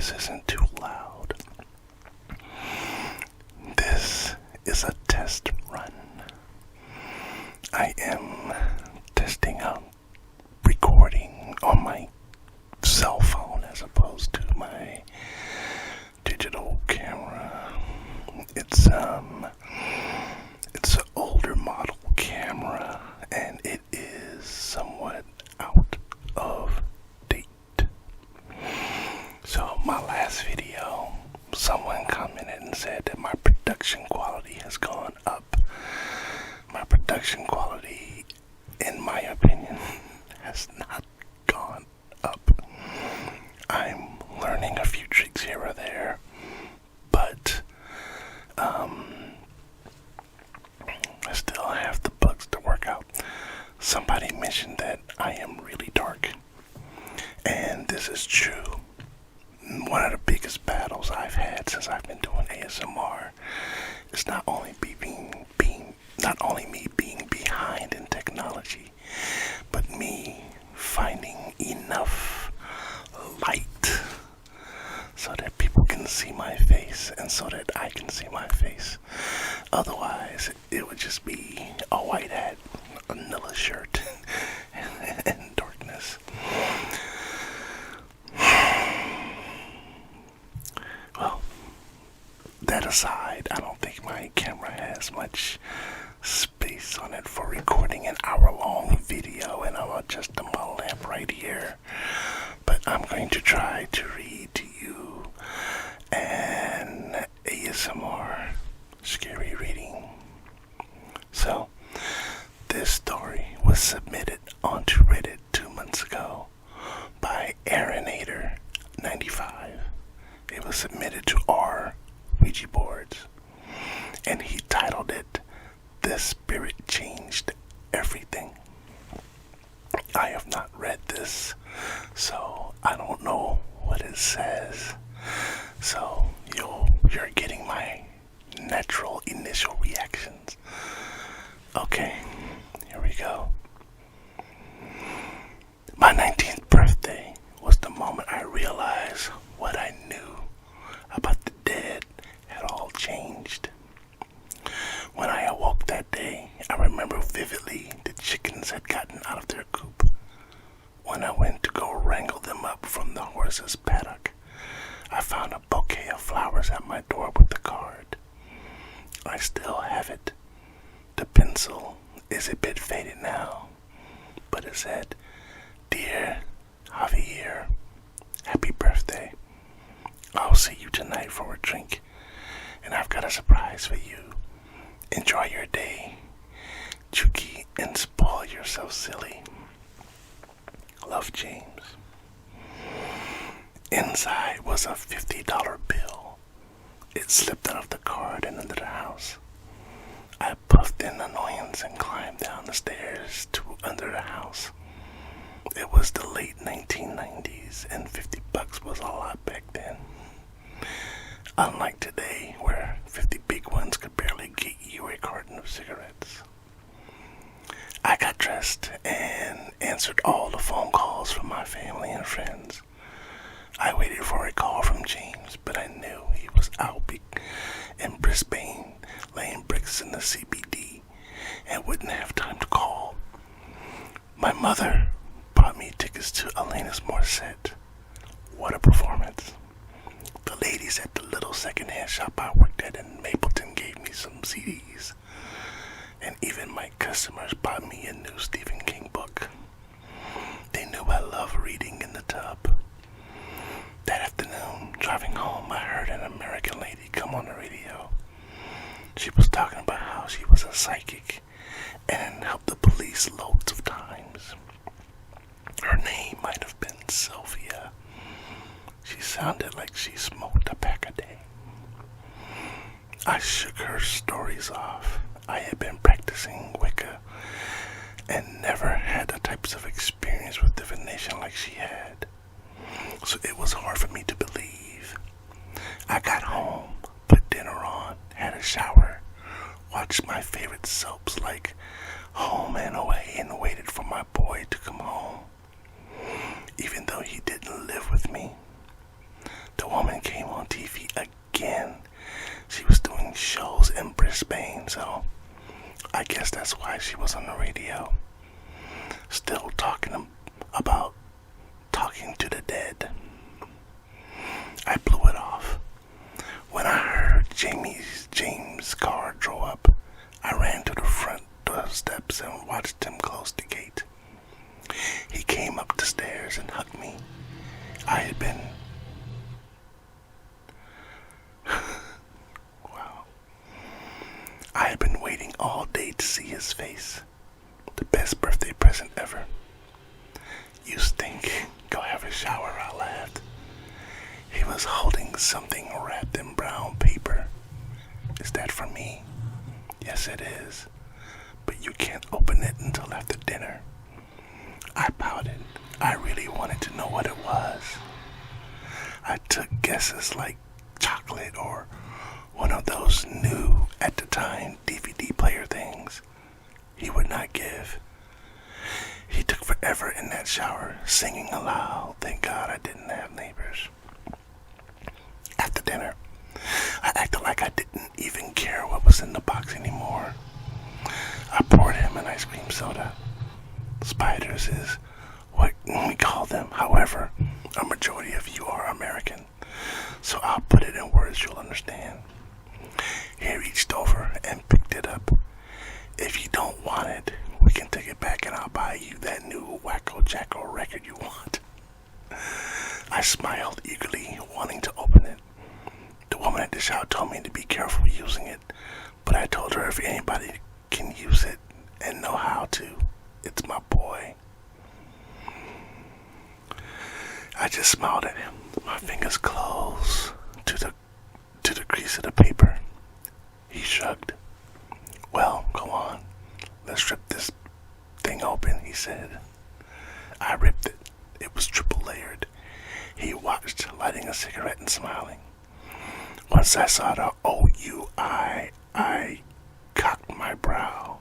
this isn't too loud. This is a test run. I am testing out recording on my cell phone as opposed to my digital camera. It's an older model camera, and it is somewhat out of date. So my last video, someone commented and said that my production quality has gone up. My production quality, in my opinion, has not gone up. I'm learning a few tricks here or there, but I still have the bugs to work out. Somebody mentioned that I am really dark, and this is true. One of the biggest battles I've had since I've been doing ASMR is not only me being behind in technology, but me finding enough light so that people can see my face and so that I can see my face. Otherwise, it would just be a white hat, a vanilla shirt, and darkness. Well, that aside, I don't think my camera has much space on it for recording an hour-long video, and I'll adjust my lamp right here. But I'm going to try to read to you an ASMR scary reading. So, this story was submitted onto Reddit 2 months ago by Aaronator95. It was submitted to our ouijaboards, and he titled it, "The Spirit Changed Everything." I have not read this, so I don't know what it says. So you're getting my natural initial reactions. Okay, here we go. My 19th birthday was the moment I realized what I knew about the dead had all changed. When I awoke that day, I remember vividly the chickens had gotten out of their coop. When I went to go wrangle them up from the horse's paddock, I found a bouquet of flowers at my door with the card. I still have it. The pencil is a bit faded now, but it said, "Dear Javier, happy birthday. I'll see you tonight for a drink, and I've got a surprise for you. Enjoy your day, Chucky, and spoil yourself silly. Love, James." Inside was a $50 bill. It slipped out of the card and into the house. I puffed in annoyance and climbed down the stairs to under the house. It was the late 1990s, and $50 was a lot back then. Unlike today, where 50 big ones could barely get you a carton of cigarettes. I got dressed and answered all the phone calls from my family and friends. I waited for a call from James, but I knew he was out in Brisbane laying bricks in the CBD and wouldn't have time to call. My mother bought me tickets to Alanis Morissette. What a performance. The ladies at the little secondhand shop I worked at in Mapleton gave me some CDs. And even my customers bought me a new Stephen King book. They knew I love reading in the tub. That afternoon, driving home, I heard an American lady come on the radio. She was talking about how she was a psychic and helped the police loads of times. Her name might have been Sylvia. She sounded like she smoked a pack a day. I shook her stories off. I had been practicing Wicca and never had the types of experience with divination like she had. So it was hard for me to believe. I got home, put dinner on, had a shower, watched my favorite soaps like Home and Away, and waited for my boy to come home. Even though he didn't live with me, the I guess that's why she was on the radio, still talking about talking to the dead. I blew it off. When I heard James' car drove up, I ran to the front door steps and watched him close the gate. He came up the stairs and hugged me. Wow. I had been waiting all day to see his face. The best birthday present ever. You stink. Go have a shower, I laughed. He was holding something wrapped in brown paper. Is that for me? Yes, it is. But you can't open it until after dinner. I pouted. I really wanted to know what it was. I took guesses like chocolate or one of those new, at the time, DVD player things. He would not give. He took forever in that shower, singing aloud. Thank God I didn't have neighbors. After dinner, I acted like I didn't even care what was in the box anymore. I poured him an ice cream soda. Spiders is what we call them. However, a majority of you are American, so I'll put it in words you'll understand. He reached over and picked it up. If you don't want it, we can take it back and I'll buy you that new Wacko Jacko record you want. I smiled eagerly, wanting to open it. The woman at the shop told me to be careful using it, but I told her if anybody can use it and know how to, it's my boy. I just smiled at him, my fingers close to the crease of the paper. He shrugged. Well, go on. Let's rip this thing open, he said. I ripped it. It was triple layered. He watched, lighting a cigarette and smiling. Once I saw the O-U-I, I cocked my brow.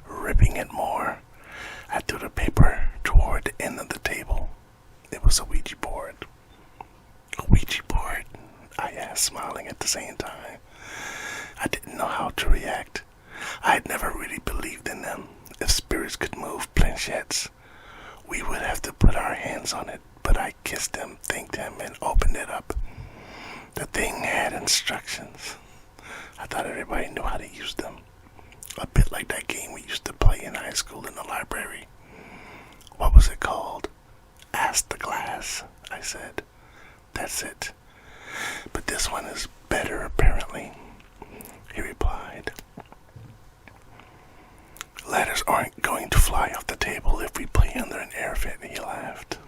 Ripping it more, I threw the paper toward the end of the table. It was a Ouija board. A Ouija board? I asked, smiling at the same time. I didn't know how to react. I had never really believed in them. If spirits could move planchettes, we would have to put our hands on it. But I kissed him, thanked him, and opened it up. The thing had instructions. I thought everybody knew how to use them. A bit like that game we used to play in high school in the library. What was it called? Ask the Glass, I said. That's it. But this one is better, apparently. He replied. Ladders aren't going to fly off the table if we play under an air vent, he laughed.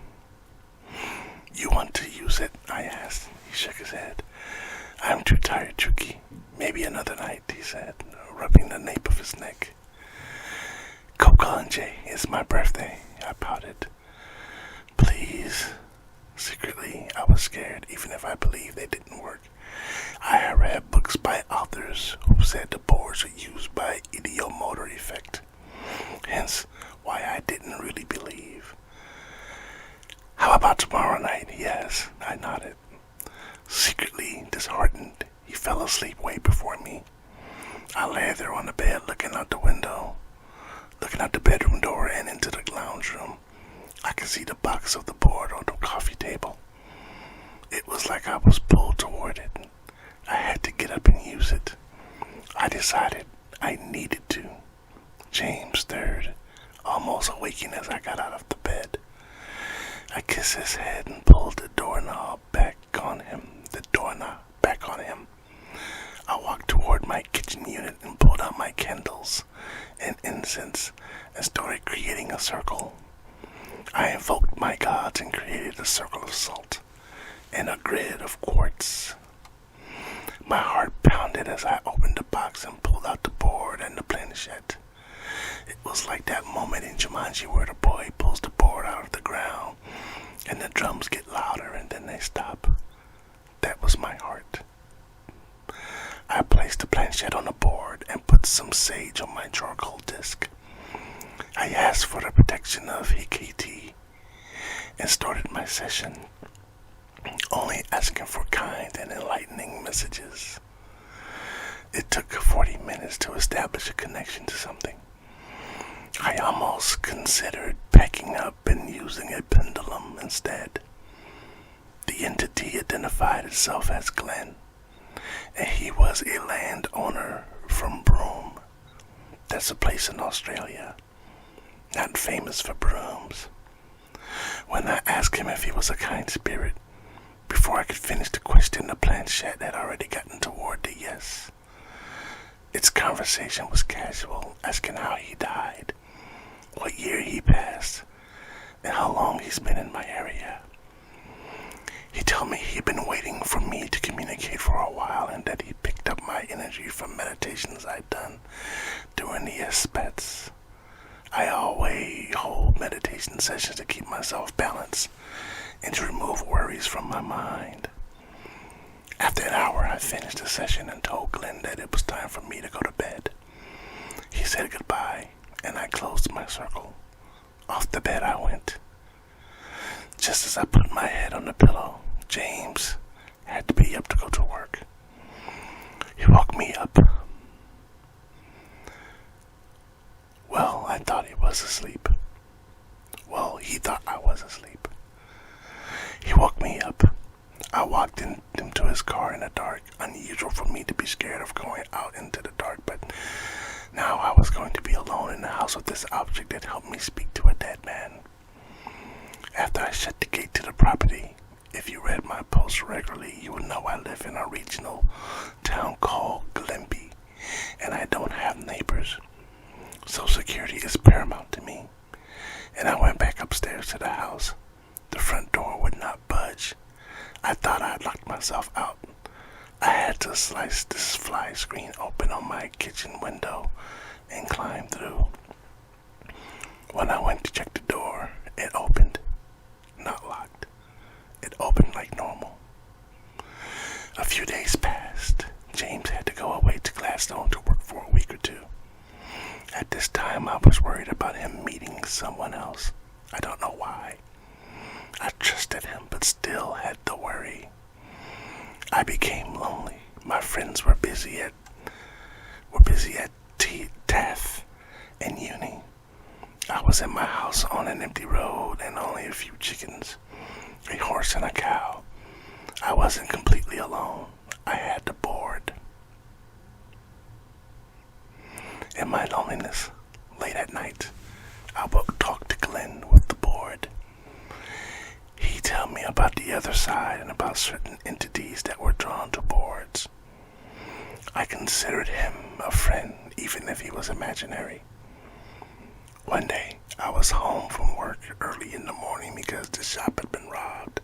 You want to use it? I asked. He shook his head. I'm too tired, Chucky. Maybe another night, he said, rubbing the nape of his neck. Kokonje, it's my birthday, I pouted. Please. Secretly, I was scared, even if I believed they didn't work. I had read books by authors who said the boards were used by ideomotor effect. Hence, why I didn't really believe. How about tomorrow night? Yes, I nodded. Secretly disheartened, he fell asleep way before me. I lay there on the bed looking out the window, looking out the bedroom door and into the lounge room. I could see the box of the board on the coffee table. It was like I was pulled toward it. I had to get up and use it. I decided I needed to. James stirred, almost awaking as I got out of the bed. I kissed his head and pulled the doorknob back on him. I walked toward my kitchen unit and pulled out my candles and incense and started creating a circle. I invoked my gods and created a circle of salt and a grid of quartz. My heart pounded as I opened the box and pulled out the board and the planchette. It was like that moment in Jumanji where the boy pulls the board out of the ground and the drums get louder and then they stop. That was my heart. I placed the planchette on the board and put some sage on my charcoal disc. I asked for the protection of Hikiti and started my session, only asking for kind and enlightening messages. It took 40 minutes to establish a connection to something. I almost considered packing up and using a pendulum instead. The entity identified itself as Glenn, and he was a landowner from Broome. That's a place in Australia, not famous for brooms. When I asked him if he was a kind spirit, before I could finish the question, the planchette had already gotten toward the yes. Its conversation was casual, asking how he died, what year he passed, and how long he's been in my area. He told me he'd been waiting for me to communicate for a while and that he picked up my energy from meditations I'd done during the espats. I always hold meditation sessions to keep myself balanced and to remove worries from my mind. After an hour, I finished the session and told Glenn that it was time for me to go to bed. He said goodbye, and I closed my circle. Off the bed I went. Just as I put my head on the pillow, James had to be up to go to work. He woke me up. Well, I thought he was asleep. Well, he thought I was asleep. He woke me up. I walked into his car in the dark. Unusual for me to be scared of going out into the dark, but now I was going to be alone in the house with this object that helped me speak to a dead man. After I shut the gate to the property, if you read my posts regularly, you would know I live in a regional town called Glenby, and I don't have neighbors, so security is paramount to me. And I went back upstairs to the house. The front door would not budge. I thought I'd locked myself out. I had to slice this fly screen open on my kitchen window and climb through. When I went to check the door, it opened. Not locked. It opened like normal. A few days passed. James had to go away to Gladstone to work for a week or two. At this time, I was worried about him meeting someone else. I don't know why. I trusted him, but still had the worry. I became lonely. My friends were busy at TAF and uni. I was in my house on an empty road and only a few chickens, a horse and a cow. I wasn't completely alone. I had the board. In my loneliness, late at night, I would talk to Glenn with the board. He'd tell me about the other side and about certain entities that were drawn to boards. I considered him a friend, even if he was imaginary. One day, I was home from work early in the morning because the shop had been robbed,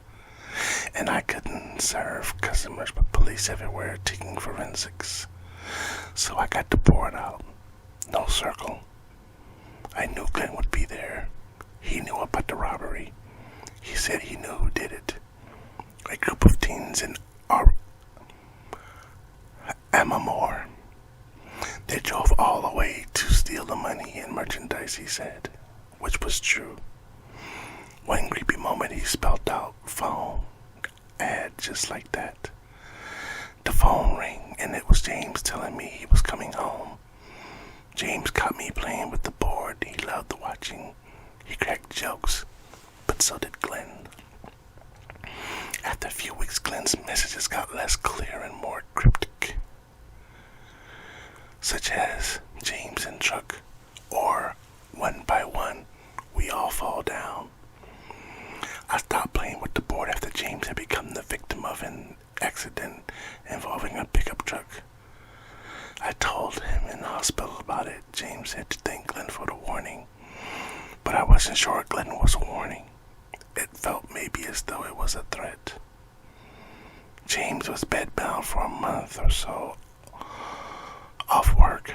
and I couldn't serve customers with police everywhere taking forensics. So I got the board out. No circle. I knew Glenn would be there. He knew about the robbery. He said he knew who did it. A group of teens in Amamore. They drove all the way to steal the money and merchandise, he said, which was true. One creepy moment he spelled out phone ad just like that. The phone rang and it was James telling me he was coming home. James caught me playing with the board. He loved watching. He cracked jokes, but so did Glenn. After a few weeks, Glenn's messages got less clear and more cryptic, such as James in truck, or one by one, we all fall down. I stopped playing with the board after James had become the victim of an accident involving a pickup truck. I told him in the hospital about it. James had to thank Glenn for the warning, but I wasn't sure Glenn was a warning. It felt maybe as though it was a threat. James was bedbound for a month or so off work.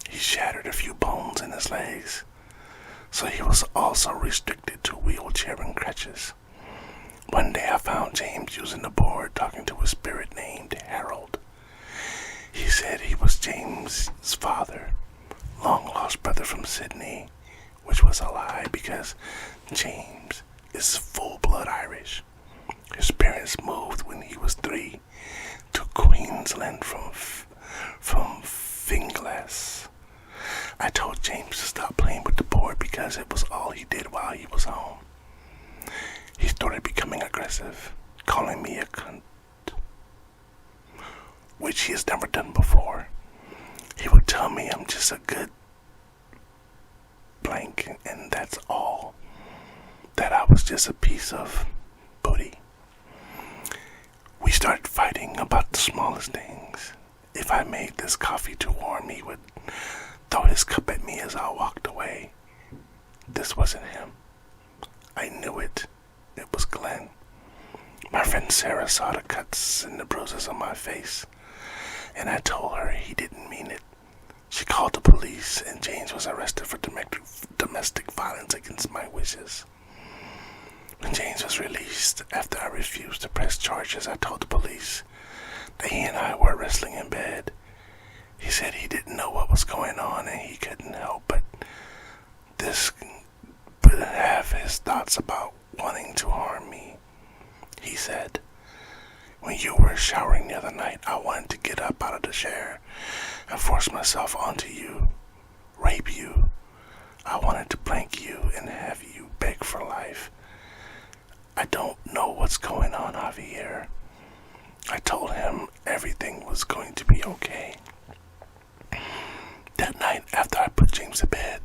He shattered a few bones in his legs, so he was also restricted to wheelchair and crutches. One day I found James using the board talking to a spirit named Harold. He said he was James' father, long-lost brother from Sydney, which was a lie because James is full-blood Irish. His parents moved when he was 3 to Queensland from I told James to stop playing with the board because it was all he did while he was home. He started becoming aggressive, calling me a cunt, which he has never done before. He would tell me I'm just a good blank, and that's all. That I was just a piece of booty. We started fighting about the smallest things. If I made this coffee too warm, he would throw his cup at me as I walked away. This wasn't him. I knew it. It was Glenn. My friend Sarah saw the cuts and the bruises on my face, and I told her he didn't mean it. She called the police, and James was arrested for domestic violence against my wishes. When James was released after I refused to press charges, I told the police that he and I were wrestling in bed. He said he didn't know what was going on and he couldn't help but have his thoughts about wanting to harm me. He said, "When you were showering the other night, I wanted to get up out of the shower and force myself onto you, rape you. I wanted to blank you and have you beg for life. I don't know what's going on, Javier." I told him everything was going to be okay. That night, after I put James to bed,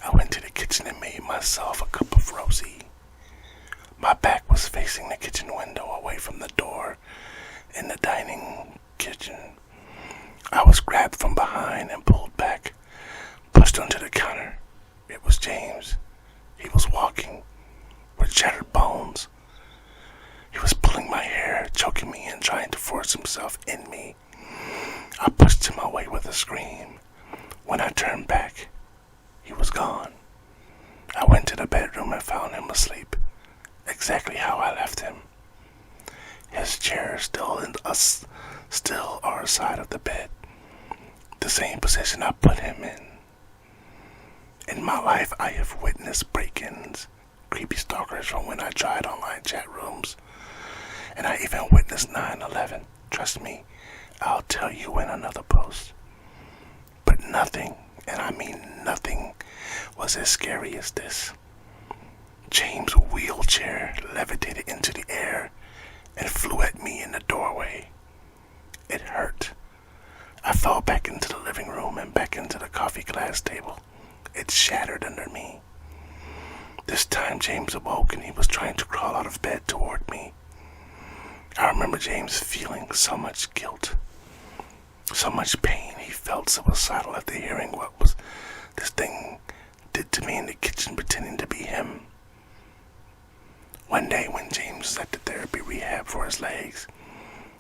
I went to the kitchen and made myself a cup of rosé. My back was facing the kitchen window away from the door in the dining kitchen. I was grabbed from behind and pulled back, pushed onto the counter. It was James. He was walking with shattered bones. He was pulling my hair, choking me and trying to force himself in me. I pushed him away with a scream. When I turned back, he was gone. I went to the bedroom and found him asleep, exactly how I left him. His chair still our side of the bed, the same position I put him in. In my life, I have witnessed break-ins, creepy stalkers from when I tried online chat rooms, and I even witnessed 9/11. Trust me, I'll tell you in another post. But nothing, and I mean nothing, was as scary as this. James' wheelchair levitated into the air and flew at me in the doorway. It hurt. I fell back into the living room and back into the coffee glass table. It shattered under me. This time James awoke and he was trying to crawl out of bed toward me. I remember James feeling so much guilt, so much pain. He felt suicidal after hearing what this thing did to me in the kitchen, pretending to be him. One day when James was at the therapy rehab for his legs,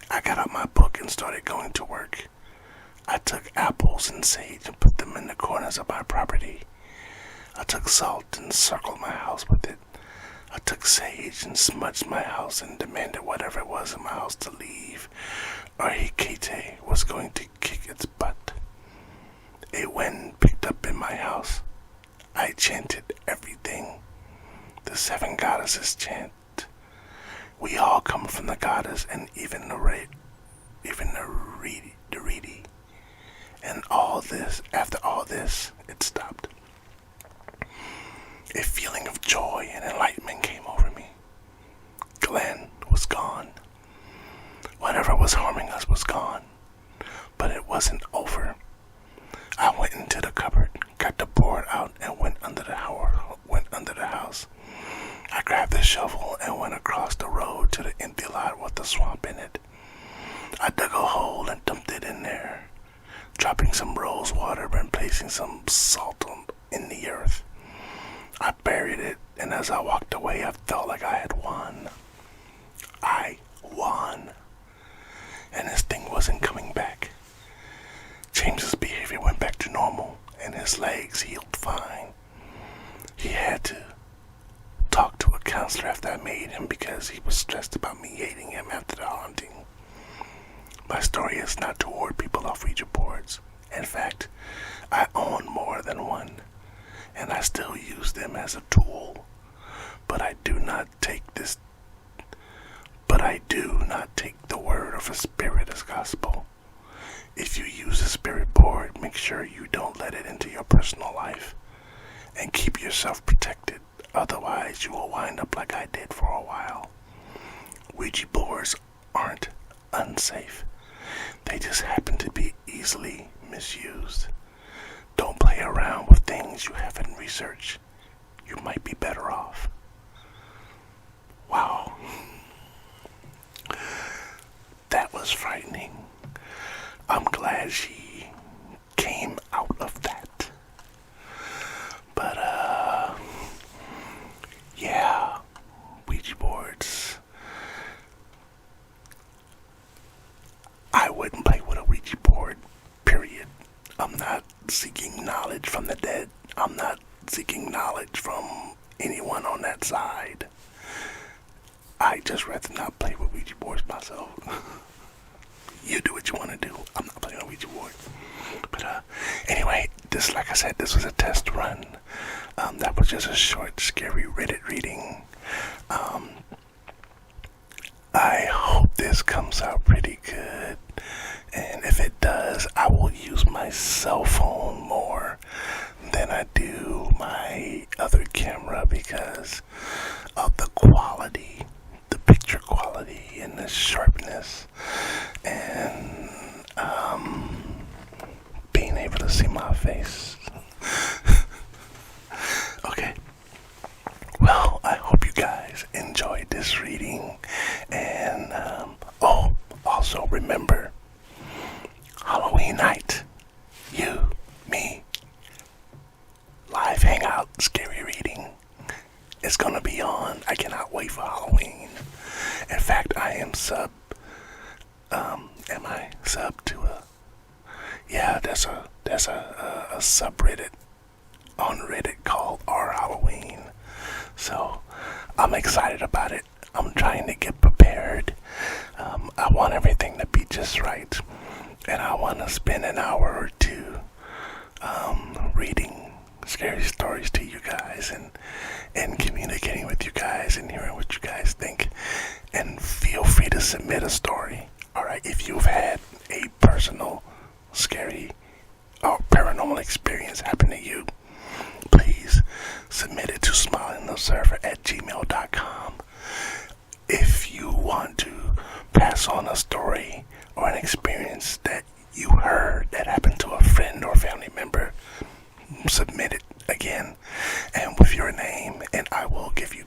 I got out my book and started going to work. I took apples and sage and put them in the corners of my property. I took salt and circled my house with it. I took sage and smudged my house and demanded whatever it was in my house to leave, or Hikete was going to kick its butt. A wind picked up in my house. I chanted everything. The 7 goddesses chant. We all come from the goddess, and even the reedy. And after all this, it stopped. A feeling of joy and enlightenment came over me. Glenn was gone. Whatever was harming us was gone. But it wasn't over. I went into the cupboard, got the board out, and went under the house. I grabbed the shovel and went across the road to the empty lot with the swamp in it. I dug a hole and dumped it in there, dropping some rose water and placing some salt in the earth. I buried it, and as I walked away, I felt like I had won. I won. And this thing wasn't coming back. James's behavior went back to normal, and his legs healed fine. He had to talk to a counselor after I made him because he was stressed about me hating him after the haunting. My story is not to ward people off Ouija boards. In fact, I own more than one, and I still use them as a tool. But I do not take the word of a spirit as gospel. If you use a spirit board, make sure you don't let it into your personal life and keep yourself protected. Otherwise, you will wind up like I did for a while. Ouija boards aren't unsafe. They just happen to be easily misused. Don't play around with things you haven't researched. You might be better off. Wow. That was frightening. I'm glad she came out of that. But, yeah, Ouija boards. I wouldn't play with a Ouija board, period. I'm not seeking knowledge from the dead. I'm not seeking knowledge from anyone on that side. I just rather not play with Ouija boards myself. You do what you want to do. I'm not playing a Ouija board. But anyway, this, like I said, this was a test run. That was just a short, scary Reddit reading. I hope this comes out pretty good. And if it does, I will use my cell phone more than I do my other camera because of the quality, the picture quality and the sharpness, and being able to see my face. Okay. Well, I hope you guys enjoyed this reading. And, also remember, Halloween night, you, me, live hangout, scary reading. It's gonna be on. I cannot wait for Halloween. In fact, I am am I sub to there's a subreddit on Reddit called Our Halloween. So I'm excited about it. I'm trying to get prepared. I want everything to be just right. And I want to spend an hour or two reading scary stories to you guys and communicating with you guys and hearing what you guys think. And feel free to submit a story. Alright, if you've had a personal, scary, or paranormal experience happen to you, please submit it to smilinobserver@gmail.com. If you want to pass on a story or an experience that you heard that happened to a friend or family member, submit it again and with your name, and I will give you